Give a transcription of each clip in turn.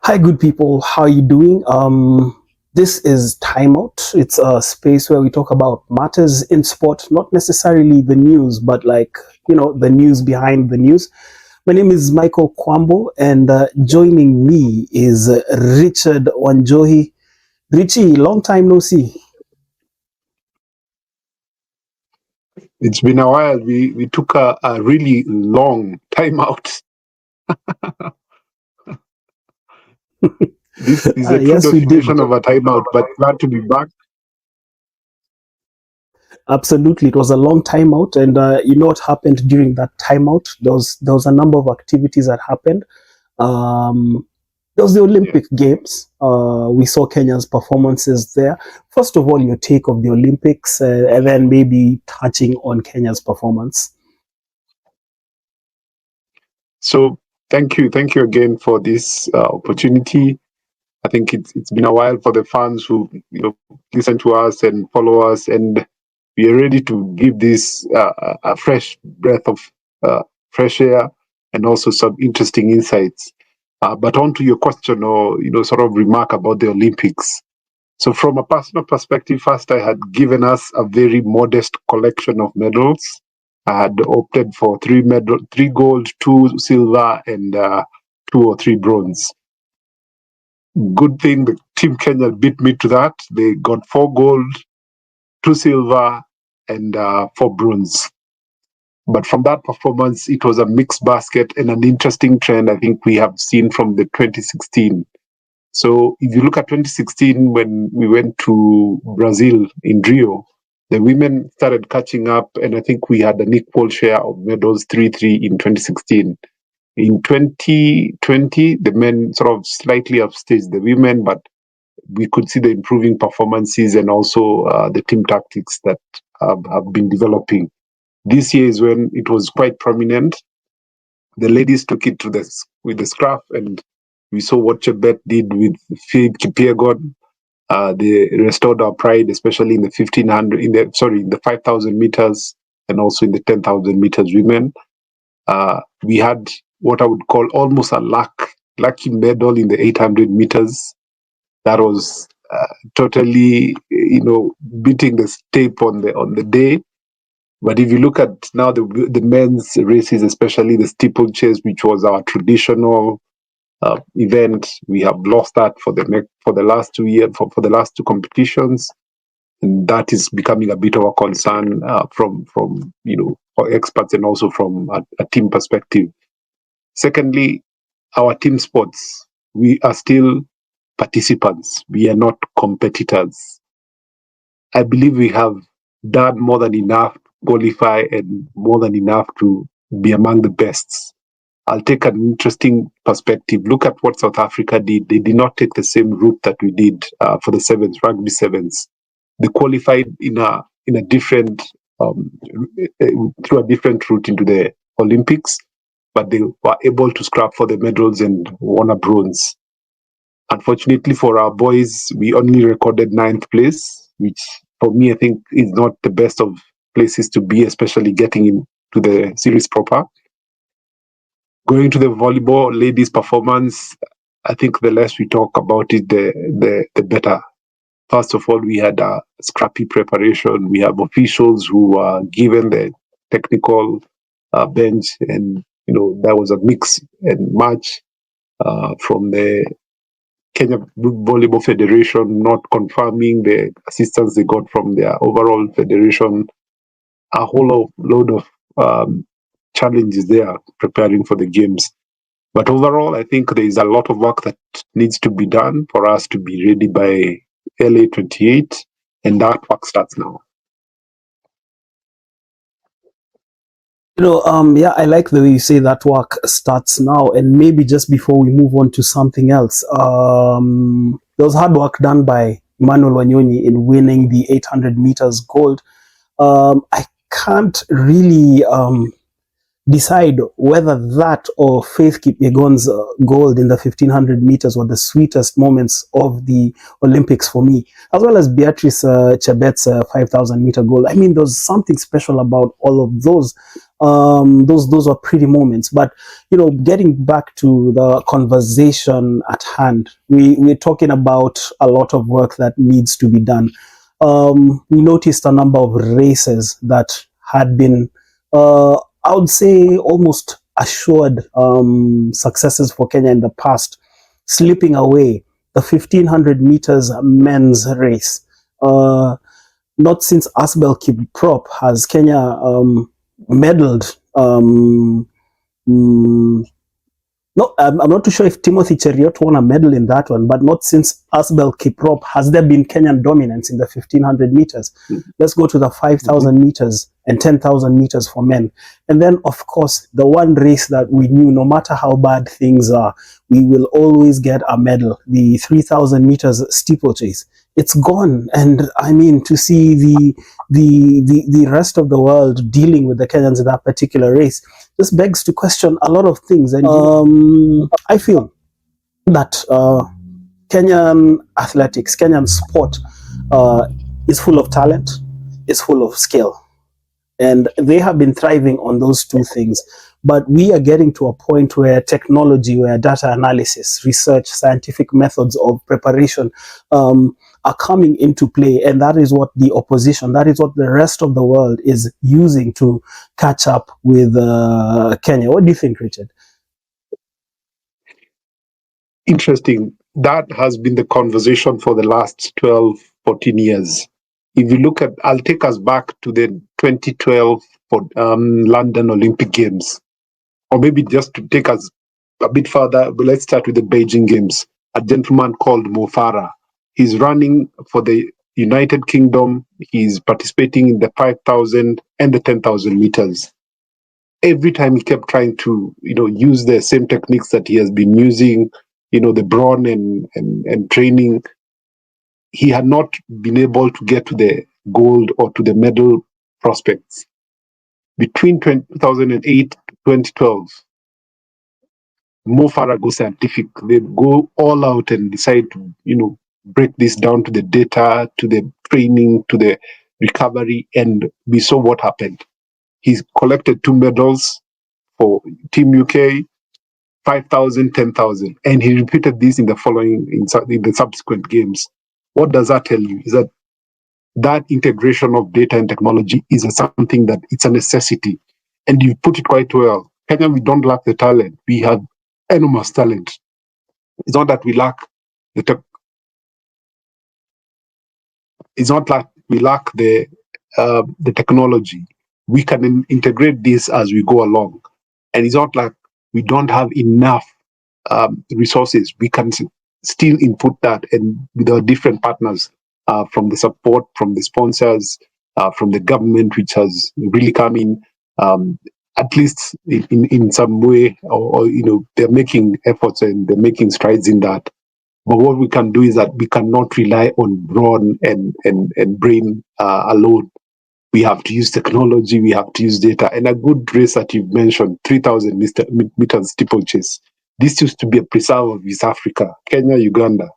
Hi, good people. How are you doing? This is Time Out. It's a space where we talk about matters in sport, not necessarily the news, but the news behind the news. My name is Michael Kwambo, and joining me is Richard Wanjohi. Richie, long time no see. It's been a while. We took a really long time out. This is a true Yes, we did. definition of a timeout, but glad to be back. Absolutely, it was a long time out, and you know what happened during that timeout? There was a number of activities that happened. There was the Olympic Games. We saw Kenya's performances there. First of all, your take of the Olympics, and then maybe touching on Kenya's performance. So thank you again for this opportunity. I think it's been a while for the fans who listen to us and follow us, and we are ready to give this a fresh breath of fresh air and also some interesting insights. But on to your question or sort of remark about the Olympics. So from a personal perspective, first I had given us a very modest collection of medals. I had opted for 3 gold, 2 silver, and 2 or 3 bronze. Good thing the Team Kenya beat me to that. They got 4 gold, 2 silver, and 4 bronze. But from that performance, it was a mixed basket and an interesting trend I think we have seen from the 2016. So if you look at 2016, when we went to Brazil in Rio, the women started catching up, and I think we had an equal share of medals, 3-3 in 2016. In 2020, the men sort of slightly upstaged the women, but we could see the improving performances and also the team tactics that have been developing. This year is when it was quite prominent. The ladies took it with the scruff, and we saw what Chebet did with Faith Kipyegon. They restored our pride, especially in the 1500, in the 5,000 meters, and also in the 10,000 meters women. We had what I would call almost a lucky medal in the 800 meters. That was totally, beating the tape on the day. But if you look at now the men's races, especially the steeplechase, which was our traditional event, we have lost that for the last 2 years, for the last 2 competitions, and that is becoming a bit of a concern from experts and also from a team perspective. Secondly, our team sports, we are still participants. We are not competitors. I believe we have done more than enough to qualify and more than enough to be among the best. I'll take an interesting perspective. Look at what South Africa did. They did not take the same route that we did for the rugby sevens. They qualified in a different through a different route into the Olympics, but they were able to scrap for the medals and won a bronze. Unfortunately for our boys, we only recorded 9th place, which for me I think is not the best of places to be, especially getting into the series proper. Going to the volleyball ladies' performance, I think the less we talk about it, the better. First of all, we had a scrappy preparation. We have officials who were given the technical bench, and there was a mix and match from the Kenya Volleyball Federation not confirming the assistance they got from their overall federation. A whole load of challenges there preparing for the games. But overall, I think there is a lot of work that needs to be done for us to be ready by LA 28, and that work starts now. Yeah, I like the way you say that work starts now. And maybe just before we move on to something else, there was hard work done by Emmanuel Wanyonyi in winning the 800 meters gold. I can't really decide whether that or Faith Kipyegon's gold in the 1500 meters were the sweetest moments of the Olympics for me, as well as Beatrice Chebet's 5000 meter goal. I mean, there's something special about all of those. Those are pretty moments. But getting back to the conversation at hand, we're talking about a lot of work that needs to be done. We noticed a number of races that had been, I would say, almost assured successes for Kenya in the past, slipping away. The 1500 meters men's race. Not since Asbel Kiprop has Kenya medaled. No, I'm not too sure if Timothy Cheruiyot won a medal in that one, but not since Asbel Kiprop has there been Kenyan dominance in the 1500 meters. Let's go to the 5000 meters and 10,000 meters for men. And then, of course, the one race that we knew, no matter how bad things are, we will always get a medal, the 3000 meters steeplechase. It's gone. And I mean, to see the rest of the world dealing with the Kenyans in that particular race, this begs to question a lot of things. And I feel that Kenyan athletics, Kenyan sport is full of talent, is full of skill. And they have been thriving on those two things. But we are getting to a point where technology, where data analysis, research, scientific methods of preparation are coming into play. And that is what the opposition, that is what the rest of the world is using to catch up with Kenya. What do you think, Richard? Interesting. That has been the conversation for the last 12, 14 years. If you look at, I'll take us back to the 2012 London Olympic Games, or maybe just to take us a bit further, but let's start with the Beijing Games. A gentleman called Mo Farah. He's running for the United Kingdom. He's participating in the 5,000 and the 10,000 meters. Every time he kept trying to, use the same techniques that he has been using, the brawn and training. He had not been able to get to the gold or to the medal prospects. Between 2008 to 2012, Mo Farah go scientific. They go all out and decide to, break this down to the data, to the training, to the recovery, and we saw what happened. He's collected 2 medals for Team UK, 5,000, 10,000, and he repeated this in the subsequent games. What does that tell you? Is that integration of data and technology is something that it's a necessity. And you put it quite well. Kenya, we don't lack the talent. We have enormous talent. It's not that we lack it's not like we lack the technology. We can integrate this as we go along. And it's not like we don't have enough resources. We can still input that, and with our different partners, from the support, from the sponsors, from the government, which has really come in, at least in some way, or they're making efforts and they're making strides in that. But what we can do is that we cannot rely on brawn and brain alone. We have to use technology, we have to use data. And a good race that you've mentioned, 3,000 meters steeplechase. This used to be a preserve of East Africa, Kenya, Uganda.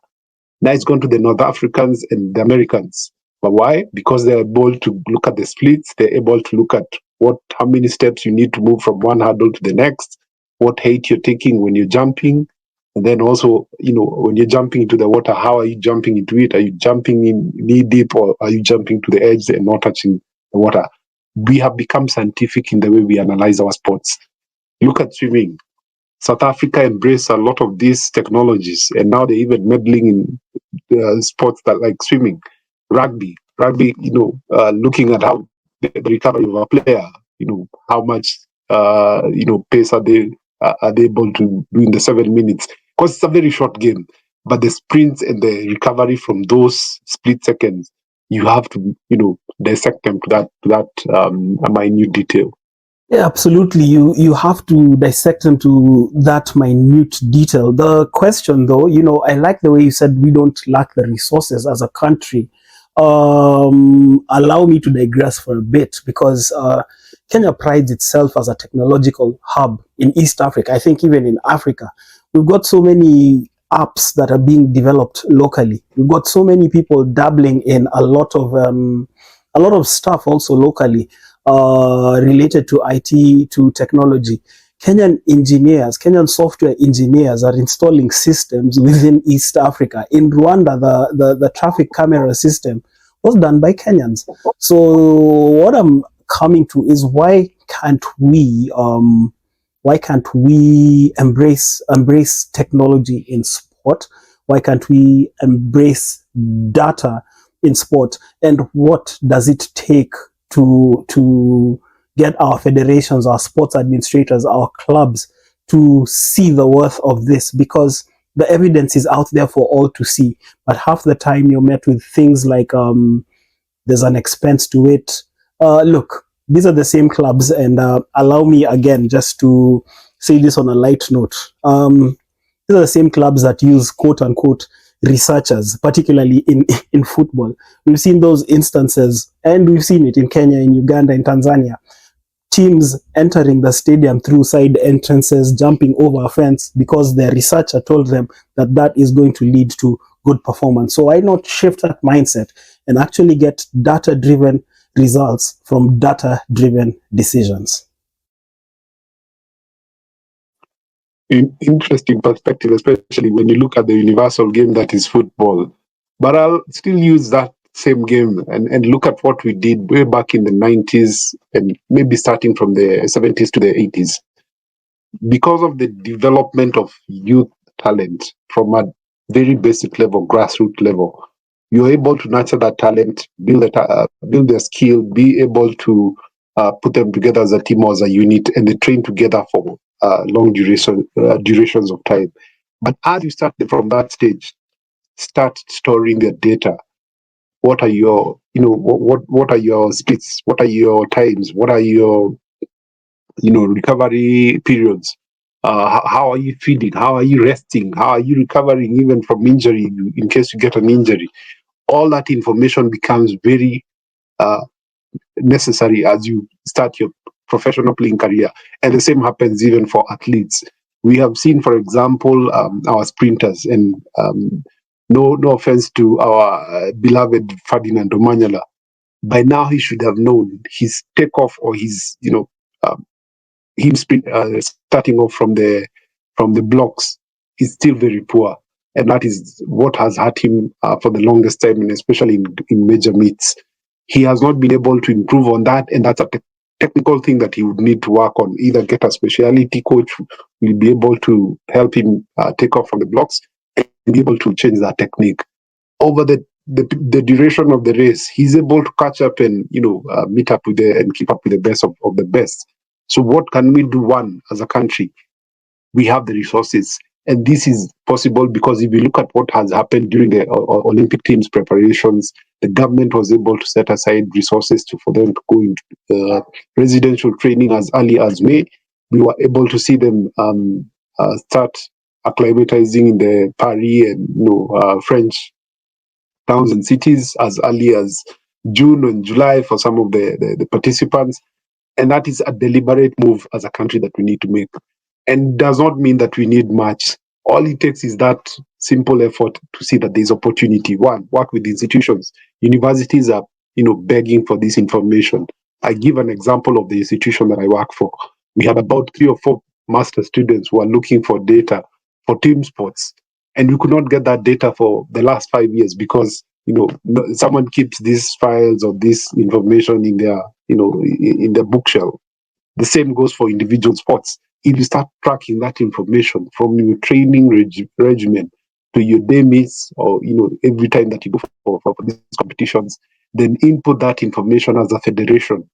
Now it's gone to the North Africans and the Americans. But why? Because they're able to look at the splits, they're able to look at how many steps you need to move from one hurdle to the next, what height you're taking when you're jumping. And then also, when you're jumping into the water, how are you jumping into it? Are you jumping in knee deep, or are you jumping to the edge and not touching the water? We have become scientific in the way we analyze our sports. Look at swimming. South Africa embraced a lot of these technologies, and now they're even meddling in sports that like swimming, rugby, looking at how the recovery of a player, how much, pace are they able to do in the 7 minutes? Because it's a very short game, but the sprints and the recovery from those split seconds, you have to, dissect them to that a minute detail. Yeah, absolutely. You have to dissect them to that minute detail. The question, though, I like the way you said we don't lack the resources as a country. Allow me to digress for a bit, because Kenya prides itself as a technological hub in East Africa. I think even in Africa, we've got so many apps that are being developed locally. We've got so many people dabbling in a lot of stuff also locally related to IT, to technology. Kenyan engineers, Kenyan software engineers are installing systems within East Africa. In Rwanda, the traffic camera system was done by Kenyans. So what I'm coming to is why can't we embrace technology in sport? Why can't we embrace data in sport? And what does it take to get our federations, our sports administrators, our clubs to see the worth of this? Because the evidence is out there for all to see, but half the time you're met with things like there's an expense to it. Look, these are the same clubs, and allow me again just to say this on a light note. These are the same clubs that use quote unquote researchers, particularly in football. We've seen those instances, and we've seen it in Kenya, in Uganda, in Tanzania. Teams entering the stadium through side entrances, jumping over a fence because their researcher told them that that is going to lead to good performance. So why not shift that mindset and actually get data-driven results from data-driven decisions? Interesting perspective, especially when you look at the universal game that is football. But I'll still use that same game and look at what we did way back in the 90s and maybe starting from the 70s to the 80s. Because of the development of youth talent from a very basic level, grassroots level, you're able to nurture that talent, build their skill, be able to put them together as a team or as a unit, and they train together for long durations of time. But as you start from that stage, start storing their data. What are your, what are your splits? What are your times? What are your, recovery periods? How are you feeding? How are you resting? How are you recovering even from injury in case you get an injury? All that information becomes very uh, necessary as you start your professional playing career. And the same happens even for athletes. We have seen, for example, our sprinters, and no offense to our beloved Ferdinand Omanyala. By now, he should have known his takeoff or his, um, starting off from the blocks is still very poor, and that is what has hurt him for the longest time, and especially in major meets. He has not been able to improve on that, and that's a technical thing that he would need to work on. Either get a specialty coach who will be able to help him take off from the blocks and be able to change that technique over the duration of the race. He's able to catch up and meet up with and keep up with the best of the best. So what can we do? One, as a country, we have the resources, and this is possible because if you look at what has happened during the Olympic teams preparations, the government was able to set aside resources for them to go into residential training as early as May. We were able to see them start acclimatizing in the Paris and French towns and cities as early as June and July for some of the participants. And that is a deliberate move as a country that we need to make. And does not mean that we need much. All it takes is that simple effort to see that there's opportunity. One, work with institutions. Universities are, begging for this information. I give an example of the institution that I work for. We have about 3 or 4 master students who are looking for data for team sports, and we could not get that data for the last 5 years because someone keeps these files or this information in their in their bookshelf. The same goes for individual sports. If you start tracking that information from your training regimen to your day meets, or every time that you go for these competitions, then input that information as a federation.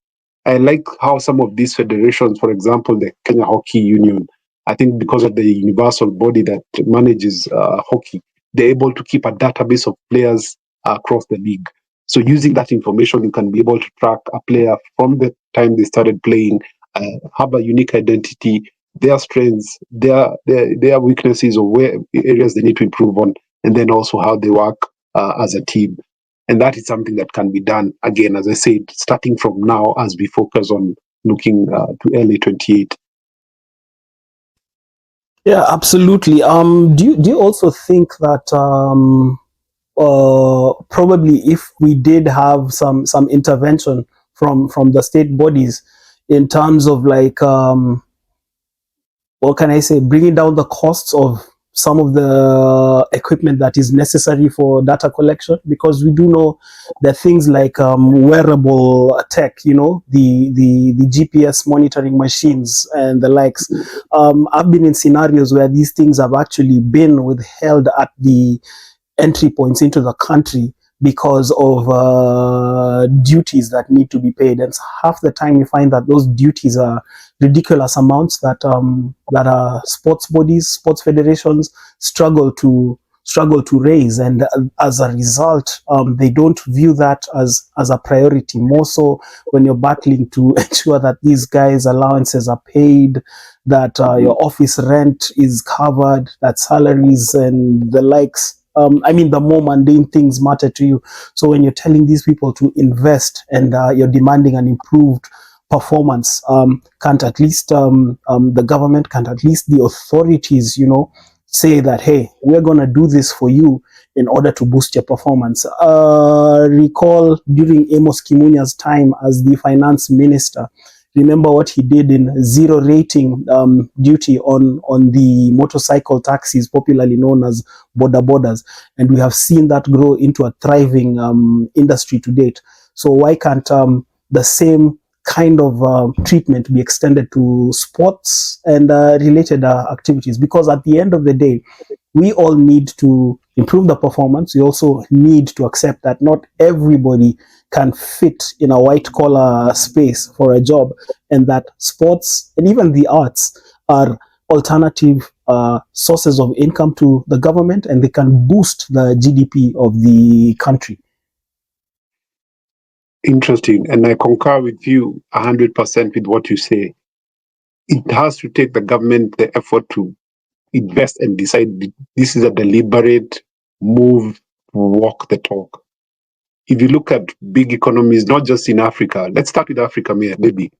I like how some of these federations, for example, the Kenya Hockey Union, I think because of the universal body that manages hockey, they're able to keep a database of players across the league. So using that information, you can be able to track a player from the time they started playing, have a unique identity, their strengths, their weaknesses, or where areas they need to improve on, and then also how they work as a team. And that is something that can be done, again, as I said, starting from now as we focus on looking to early 28. Yeah, absolutely. Do you also think that probably if we did have some intervention from the state bodies in terms of like what can I say, bringing down the costs of some of the equipment that is necessary for data collection, because we do know that things like wearable tech, the GPS monitoring machines and the likes. I've been in scenarios where these things have actually been withheld at the entry points into the country because of duties that need to be paid, and half the time you find that those duties are ridiculous amounts that sports bodies, sports federations struggle to raise, and as a result, they don't view that as a priority. More so when you're battling to ensure that these guys' allowances are paid, that your office rent is covered, that salaries and the likes. I mean, the more mundane things matter to you. So when you're telling these people to invest and you're demanding an improved performance, can't at least the government, can't at least the authorities, say that, hey, we're going to do this for you in order to boost your performance. Recall during Amos Kimunya's time as the finance minister, remember what he did in zero rating duty on the motorcycle taxis, popularly known as border borders, and we have seen that grow into a thriving industry to date. So why can't the same kind of treatment be extended to sports and related activities? Because at the end of the day, we all need to improve the performance. We also need to accept that not everybody can fit in a white collar space for a job, and that sports and even the arts are alternative sources of income to the government, and they can boost the GDP of the country. Interesting, and I concur with you 100% with what you say. It has to take the government the effort to invest and decide this is a deliberate move to walk the talk. If you look at big economies, not just in Africa, let's start with Africa, maybe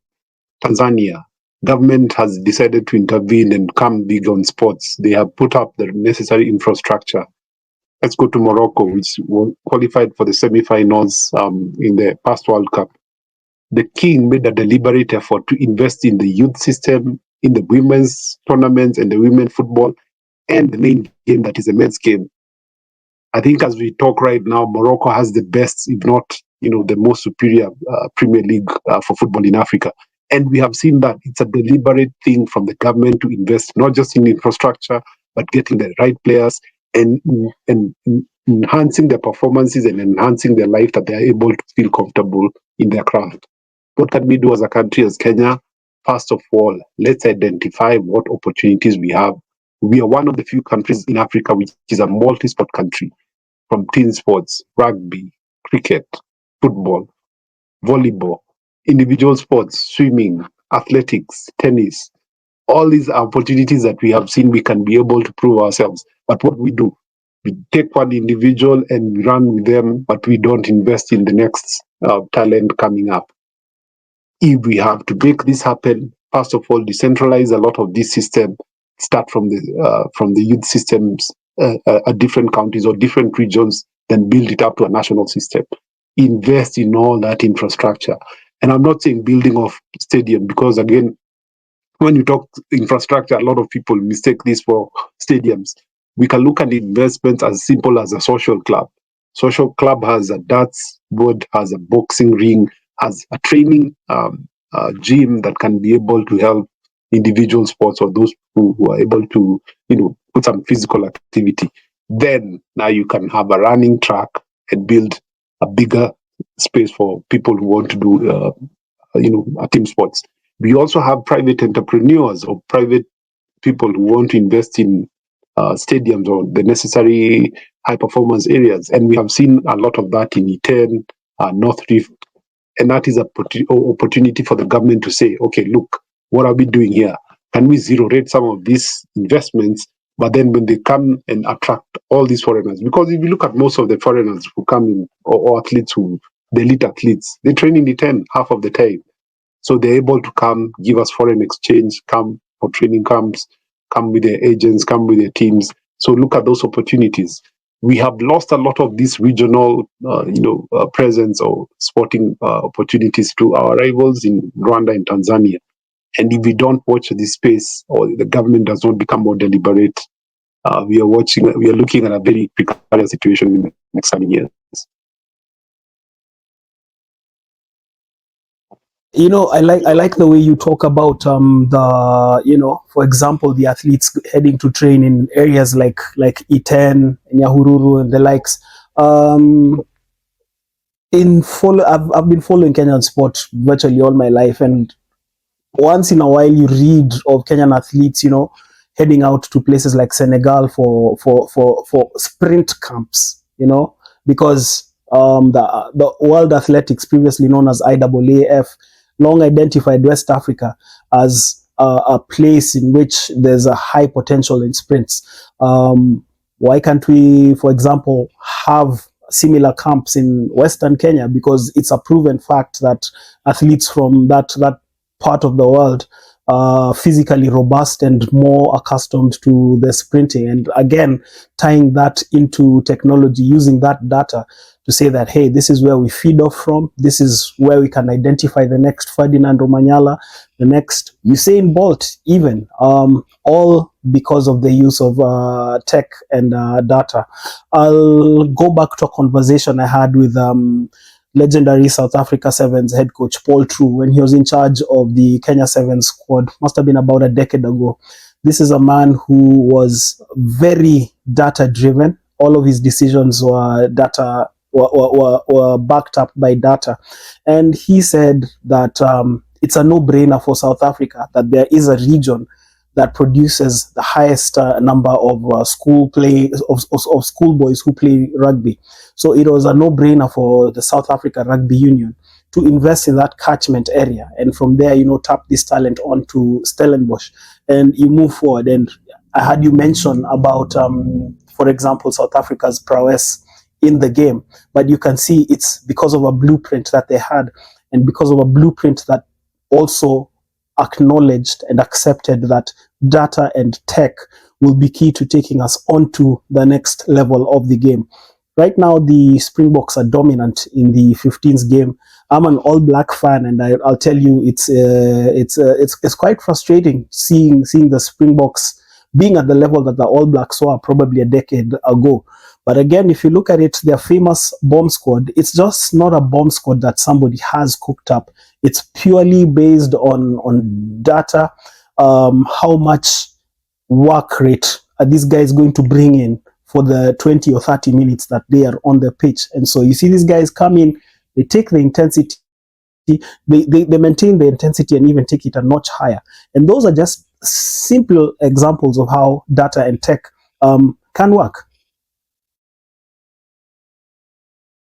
Tanzania. Government has decided to intervene and come big on sports. They have put up the necessary infrastructure. Let's go to Morocco, which qualified for the semi-finals in the past World Cup. The king made a deliberate effort to invest in the youth system, in the women's tournaments and the women's football, and the main game that is the men's game. I think as we talk right now, Morocco has the best, if not, the most superior Premier League for football in Africa. And we have seen that it's a deliberate thing from the government to invest not just in infrastructure, but getting the right players and enhancing their performances and enhancing their life, that they are able to feel comfortable in their craft. What can we do as a country, as Kenya? First of all, let's identify what opportunities we have. We are one of the few countries in Africa which is a multi-sport country, from team sports, rugby, cricket, football, volleyball, individual sports, swimming, athletics, tennis. All these are opportunities that we have seen we can be able to prove ourselves. But what we do, we take one individual and we run with them, but we don't invest in the next talent coming up. If we have to make this happen, first of all, decentralize a lot of this system, start from the youth systems at different counties or different regions, then build it up to a national system. Invest in all that infrastructure. And I'm not saying building of stadium, because again, when you talk infrastructure, a lot of people mistake this for stadiums. We can look at investments as simple as a social club. Social club has a darts board, has a boxing ring, has a training gym that can be able to help individual sports or those who are able to, put some physical activity. Then now you can have a running track and build a bigger space for people who want to do, team sports. We also have private entrepreneurs or private people who want to invest in stadiums or the necessary high performance areas. And we have seen a lot of that in Iten, North Rift. And that is an opportunity for the government to say, okay, look, what are we doing here? Can we zero rate some of these investments? But then when they come and attract all these foreigners, because if you look at most of the foreigners who come in, or athletes the elite athletes, they train in Iten half of the time. So they're able to come, give us foreign exchange, come for training camps, come with their agents, come with their teams. So look at those opportunities. We have lost a lot of this regional, presence or sporting opportunities to our rivals in Rwanda and Tanzania. And if we don't watch this space, or the government does not become more deliberate, we are looking at a very precarious situation in the next coming years. I like the way you talk about the for example, the athletes heading to train in areas like Iten, Nyahururu, and the likes. Um, I've been following Kenyan sport virtually all my life, and once in a while you read of Kenyan athletes, heading out to places like Senegal for sprint camps, because the World Athletics, previously known as IAAF, long identified West Africa as a place in which there's a high potential in sprints. Why can't we, for example, have similar camps in Western Kenya? Because it's a proven fact that athletes from that part of the world physically robust and more accustomed to the sprinting. And again, tying that into technology, using that data to say that, hey, this is where we feed off from. This is where we can identify the next Ferdinand Romanyala, the next Usain Bolt, even, all because of the use of tech and data. I'll go back to a conversation I had with legendary South Africa Sevens head coach Paul True when he was in charge of the Kenya Sevens squad. Must have been about a decade ago. This is a man who was very data driven. All of his decisions were were backed up by data, and he said that it's a no-brainer for South Africa that there is a region that produces the highest number of of schoolboys who play rugby. So it was a no-brainer for the South Africa Rugby Union to invest in that catchment area, and from there, tap this talent onto Stellenbosch, and you move forward. And I had you mention about, for example, South Africa's prowess in the game, but you can see it's because of a blueprint that they had, and because of a blueprint that also acknowledged and accepted that data and tech will be key to taking us onto the next level of the game. Right now, the Springboks are dominant in the 15s game. I'm an All Black fan, and I'll tell you, it's quite frustrating seeing the Springboks being at the level that the All Blacks were probably a decade ago. But again, if you look at it, their famous bomb squad, it's just not a bomb squad that somebody has cooked up. It's purely based on data. How much work rate are these guys going to bring in for the 20 or 30 minutes that they are on the pitch? And so you see these guys come in, they take the intensity, they maintain the intensity and even take it a notch higher. And those are just simple examples of how data and tech can work.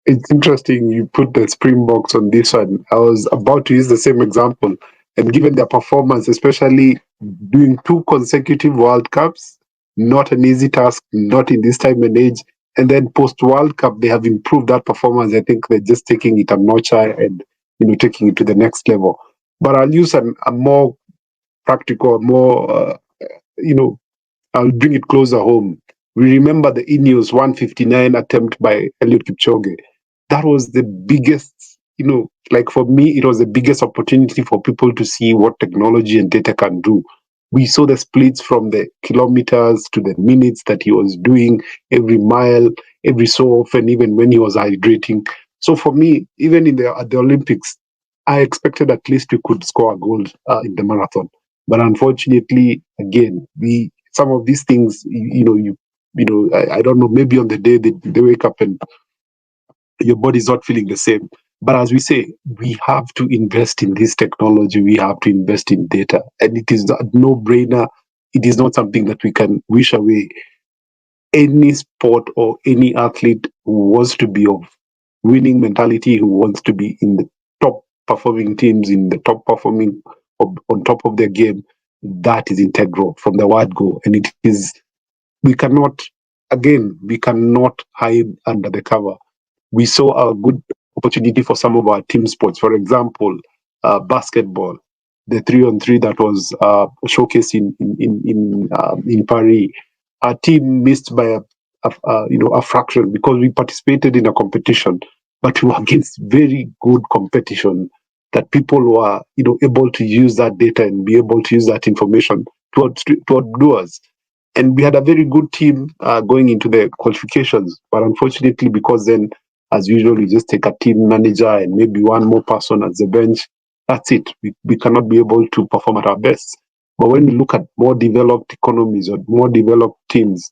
It's interesting you put the Springboks on this one. I was about to use the same example, and given their performance, especially doing 2 consecutive World Cups, not an easy task, not in this time and age. And then post World Cup, they have improved that performance. I think they're just taking it a notch higher and taking it to the next level. But I'll use a more practical, more I'll bring it closer home. We remember the Ineos 159 attempt by Eliud Kipchoge. That was the biggest, like for me, it was the biggest opportunity for people to see what technology and data can do. We saw the splits from the kilometers to the minutes that he was doing, every mile, every so often, even when he was hydrating. So for me, even at the Olympics, I expected at least we could score a gold in the marathon. But unfortunately, again, some of these things, I don't know, maybe on the day they wake up and your body's not feeling the same. But as we say, we have to invest in this technology, we have to invest in data. And it is a no brainer. It is not something that we can wish away. Any sport or any athlete who wants to be of winning mentality, who wants to be in the top performing teams, in the top performing on top of their game, that is integral from the word go. And it is, we cannot, we cannot hide under the cover. We saw a good opportunity for some of our team sports. For example, basketball, the 3-on-3 that was showcased in Paris. Our team missed by a fraction because we participated in a competition, but we were against very good competition that people were able to use that data and be able to use that information to outdo us. And we had a very good team going into the qualifications, but unfortunately, because then, as usual, you just take a team manager and maybe one more person at the bench. That's it. We cannot be able to perform at our best. But when you look at more developed economies or more developed teams,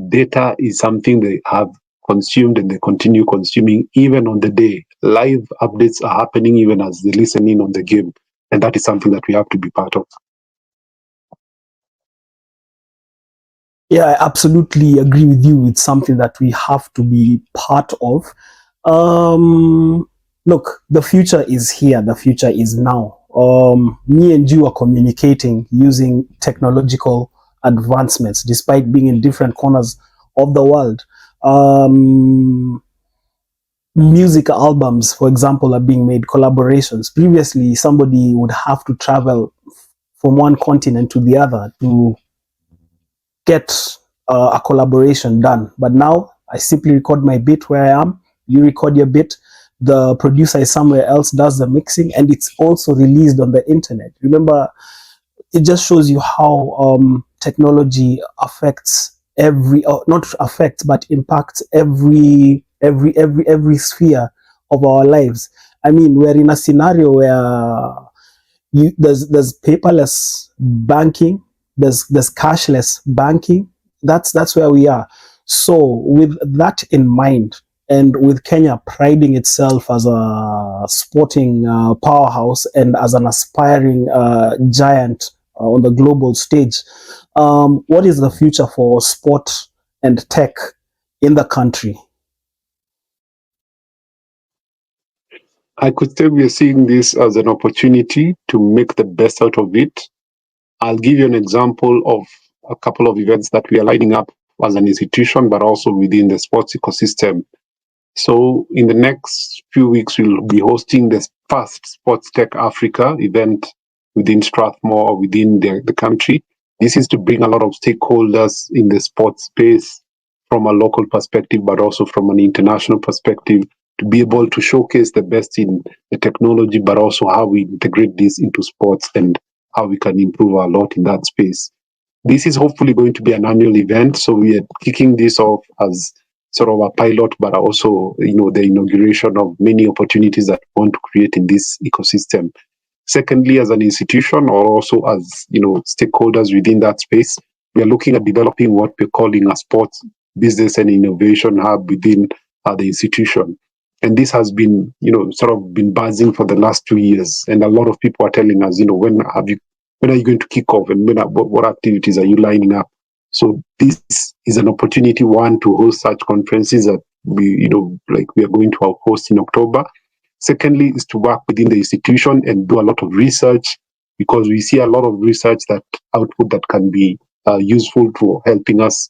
data is something they have consumed and they continue consuming even on the day. Live updates are happening even as they listen in on the game. And that is something that we have to be part of. Yeah, I absolutely agree with you. It's something that we have to be part of. Um, Look, the future is here. The future is now. Me and you are communicating using technological advancements, despite being in different corners of the world. Um, Music albums, for example, are being made, collaborations. Previously, somebody would have to travel from one continent to the other to get a collaboration done. But now I simply record my bit where I am, you record your bit, the producer is somewhere else, does the mixing, and it's also released on the internet. Remember, it just shows you how technology affects not affects, but impacts every sphere of our lives. I mean, we're in a scenario where there's paperless banking, there's cashless banking. That's where we are. So with that in mind, and with Kenya priding itself as a sporting powerhouse and as an aspiring giant on the global stage, what is the future for sport and tech in the country? I could say we are seeing this as an opportunity to make the best out of it. I'll give you an example of a couple of events that we are lining up as an institution, but also within the sports ecosystem. So, in the next few weeks, we'll be hosting the first Sports Tech Africa event within Strathmore, within the country. This is to bring a lot of stakeholders in the sports space from a local perspective, but also from an international perspective, to be able to showcase the best in the technology, but also how we integrate this into sports and how we can improve a lot in that space. This is hopefully going to be an annual event, so we are kicking this off as sort of a pilot, but also the inauguration of many opportunities that we want to create in this ecosystem. Secondly, as an institution or also as stakeholders within that space, we are looking at developing what we're calling a sports business and innovation hub within the institution. And this has been, sort of been buzzing for the last 2 years. And a lot of people are telling us, when are you going to kick off, and what activities are you lining up? So this is an opportunity, one, to host such conferences that we are going to host in October. Secondly, is to work within the institution and do a lot of research, because we see a lot of research that output that can be useful to helping us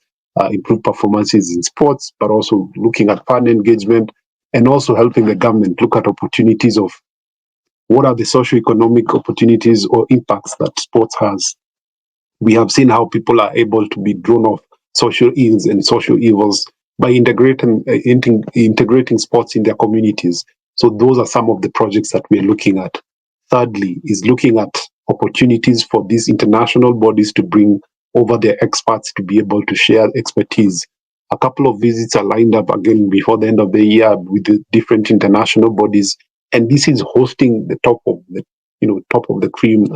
improve performances in sports, but also looking at fan engagement and also helping the government look at opportunities of what are the socio-economic opportunities or impacts that sports has. We have seen how people are able to be drawn off social ills and social evils by integrating sports in their communities. So those are some of the projects that we're looking at. Thirdly, is looking at opportunities for these international bodies to bring over their experts to be able to share expertise. A couple of visits are lined up again before the end of the year with the different international bodies, and this is hosting the top of the cream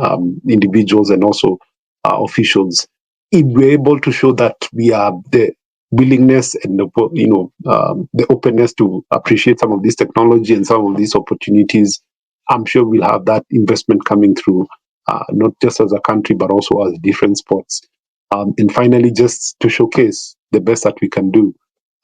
individuals and also officials. If we're able to show that we have the willingness and the openness to appreciate some of this technology and some of these opportunities, I'm sure we'll have that investment coming through, not just as a country, but also as different sports. And finally, just to showcase the best that we can do.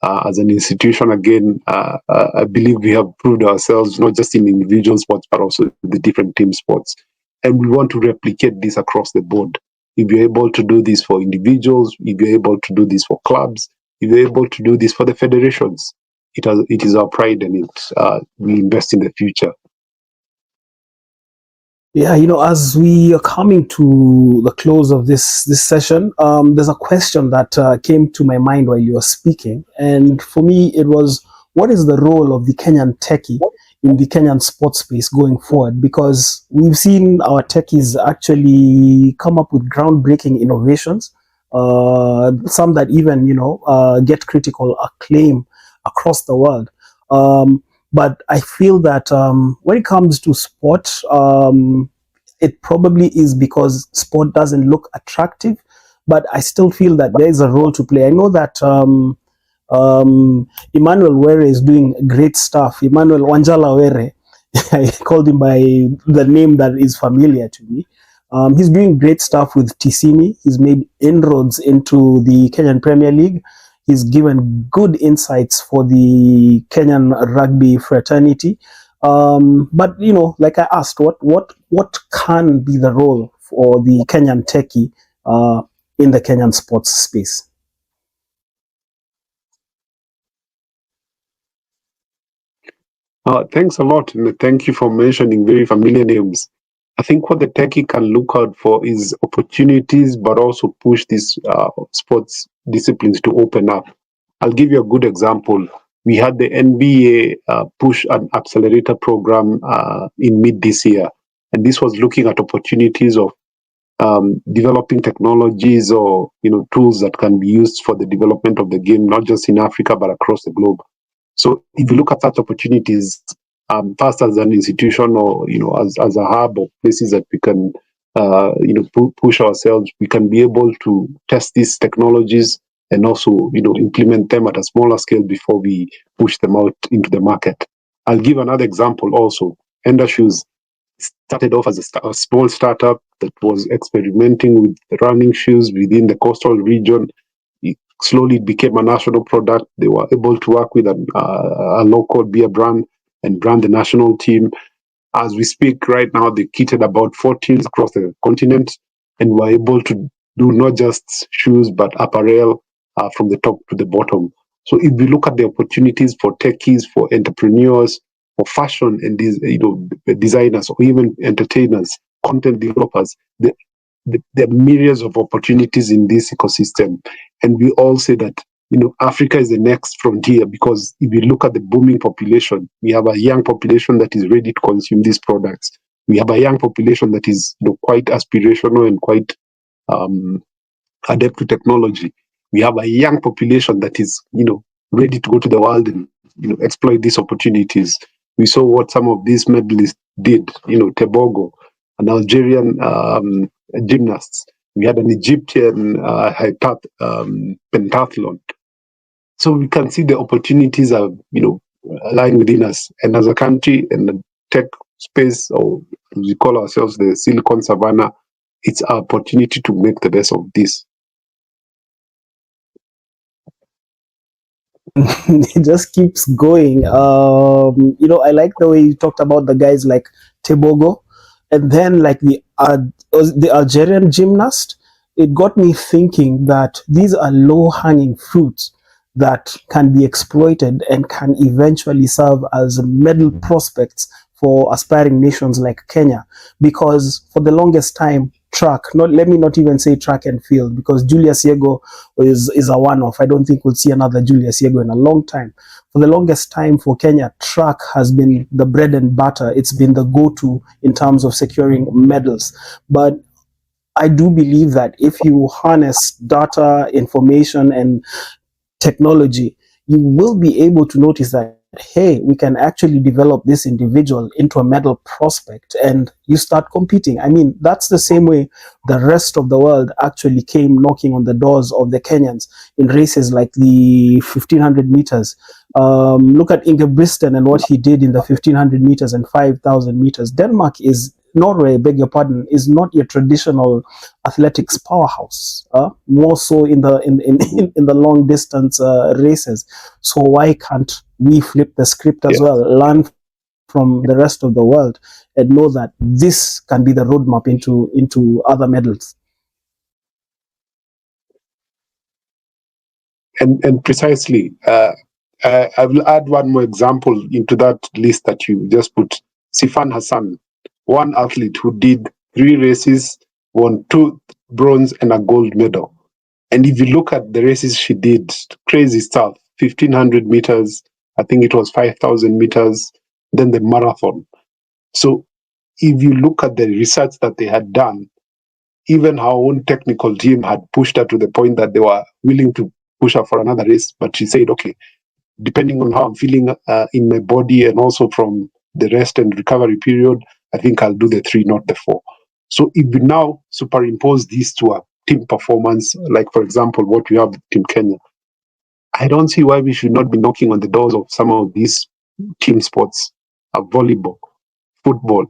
As an institution, again, I believe we have proved ourselves not just in individual sports, but also the different team sports. And we want to replicate this across the board. If you're able to do this for individuals, if you're able to do this for clubs, if you're able to do this for the federations, it is our pride, and we invest in the future. Yeah, as we are coming to the close of this session, there's a question that came to my mind while you were speaking, and for me, it was, what is the role of the Kenyan techie in the Kenyan sports space going forward? Because we've seen our techies actually come up with groundbreaking innovations, some that even get critical acclaim across the world. But I feel that when it comes to sport, it probably is because sport doesn't look attractive, but I still feel that there is a role to play. I know that Emmanuel Were is doing great stuff. Emmanuel Wanjala Were, I called him by the name that is familiar to me. He's doing great stuff with Tisimi. He's made inroads into the Kenyan Premier League. He's given good insights for the Kenyan rugby fraternity. But like I asked, what can be the role for the Kenyan techie in the Kenyan sports space? Thanks a lot, and thank you for mentioning very familiar names. I think what the techie can look out for is opportunities, but also push these sports disciplines to open up. I'll give you a good example. We had the NBA push an accelerator program in mid this year, and this was looking at opportunities of developing technologies or tools that can be used for the development of the game, not just in Africa but across the globe. So if you look at such opportunities, first as an institution or as a hub of places that we can push ourselves, we can be able to test these technologies and also implement them at a smaller scale before we push them out into the market. I'll give another example also. Ender Shoes started off as a small startup that was experimenting with running shoes within the coastal region. It slowly became a national product. They were able to work with a local beer brand and brand the national team. As we speak right now, they kitted about 4 teams across the continent and were able to do not just shoes but apparel from the top to the bottom. So if we look at the opportunities for techies, for entrepreneurs, for fashion and these, designers or even entertainers, content developers, the myriads of opportunities in this ecosystem. And we all say that Africa is the next frontier because if you look at the booming population, we have a young population that is ready to consume these products. We have a young population that is quite aspirational and quite um, adept to technology. We have a young population that is ready to go to the world and exploit these opportunities. We saw what some of these medalists did. Tebogo, an Algerian gymnast. We had an Egyptian pentathlon. So we can see the opportunities are lying within us, and as a country and the tech space, or we call ourselves the Silicon Savannah, it's our opportunity to make the best of this. It just keeps going. I like the way you talked about the guys like Tebogo, and then like the Algerian gymnast. It got me thinking that these are low hanging fruits that can be exploited and can eventually serve as medal prospects for aspiring nations like Kenya. Because for the longest time, track, not let me not even say track and field, because Julius Yego is a one-off. I don't think we'll see another Julius Yego in a long time. For the longest time for Kenya, track has been the bread and butter. It's been the go-to in terms of securing medals. But I do believe that if you harness data, information, and technology, you will be able to notice that, hey, we can actually develop this individual into a medal prospect, and you start competing. I mean, that's the same way the rest of the world actually came knocking on the doors of the Kenyans in races like the 1500 meters. Look at Ingebrigtsen and what he did in the 1500 meters and 5000 meters. Denmark is Norway, beg your pardon, is not your traditional athletics powerhouse. More so in the in the long distance races. So why can't we flip the script as Yeah. well? Learn from the rest of the world and know that this can be the roadmap into other medals. And precisely, I will add one more example into that list that you just put. Sifan Hassan. one athlete who did 3 races, won 2 bronze and a gold medal. And if you look at the races she did, crazy stuff: 1500 meters, I think it was 5000 meters, then the marathon. So if you look at the research that they had done, even her own technical team had pushed her to the point that they were willing to push her for another race. But she said, okay, depending on how I'm feeling in my body and also from the rest and recovery period, I think I'll do the 3, not the 4. So if we now superimpose these to a team performance, like for example, what we have with Team Kenya, I don't see why we should not be knocking on the doors of some of these team sports, volleyball, football,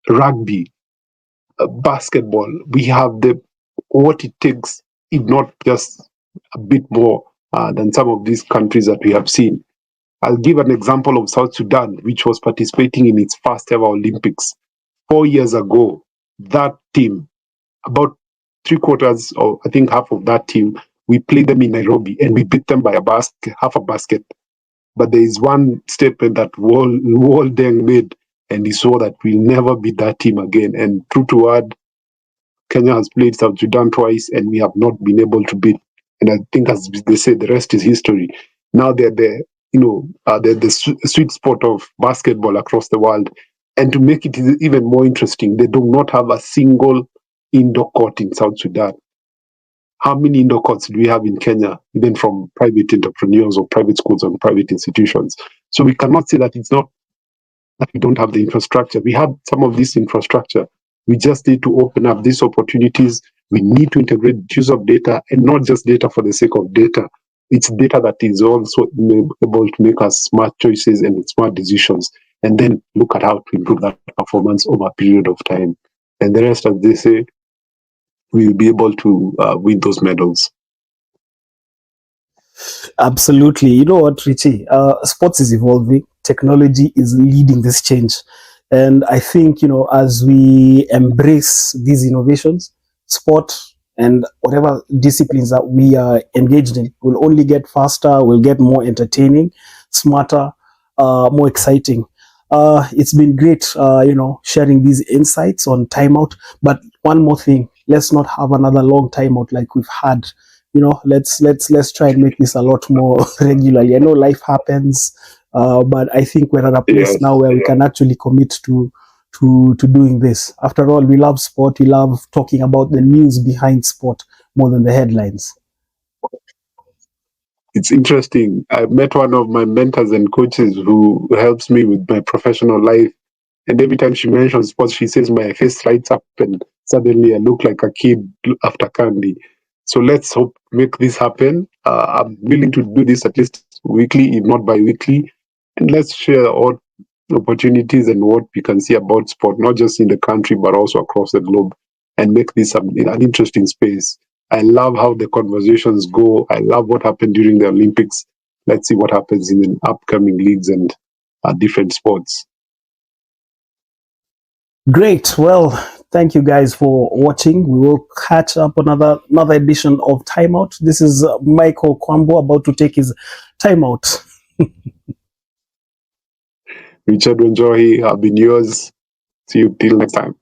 rugby, basketball. We have the what it takes, if not just a bit more than some of these countries that we have seen. I'll give an example of South Sudan, which was participating in its first ever Olympics 4 years ago. That team, about 3 quarters, or I think half of that team, we played them in Nairobi and we beat them by half a basket. But there is one statement that Wall Deng made, and he saw that we'll never beat that team again. And true to word, Kenya has played South Sudan twice, and we have not been able to beat. And I think, as they say, the rest is history. Now they're the sweet spot of basketball across the world. And to make it even more interesting, they do not have a single indoor court in South Sudan. How many indoor courts do we have in Kenya, even from private entrepreneurs or private schools and private institutions? So we cannot say that it's not that we don't have the infrastructure. We have some of this infrastructure. We just need to open up these opportunities. We need to integrate use of data, and not just data for the sake of data. It's data that is also able to make us smart choices and smart decisions, and then look at how to improve that performance over a period of time. And the rest, as they say, we will be able to win those medals. Absolutely. You know what, Richie? Sports is evolving. Technology is leading this change. And I think, as we embrace these innovations, sport and whatever disciplines that we are engaged in will only get faster, will get more entertaining, smarter, more exciting. It's been great, sharing these insights on timeout. But one more thing, let's not have another long timeout like we've had. Let's try and make this a lot more regularly. I know life happens, but I think we're at a place Yes. now where we can actually commit to doing this. After all, we love sport. We love talking about the news behind sport more than the headlines. It's interesting. I met one of my mentors and coaches who helps me with my professional life. And every time she mentions sports, she says my face lights up and suddenly I look like a kid after candy. So let's hope make this happen. I'm willing to do this at least weekly, if not bi-weekly. And let's share all opportunities and what we can see about sport, not just in the country, but also across the globe, and make this an interesting space. I love how the conversations go. I love what happened during the Olympics. Let's see what happens in the upcoming leagues and different sports. Great. Well, thank you guys for watching. We will catch up another edition of Timeout. This is Michael Kwambo about to take his timeout. Richard Wenjohi, I've been yours. See you till next time.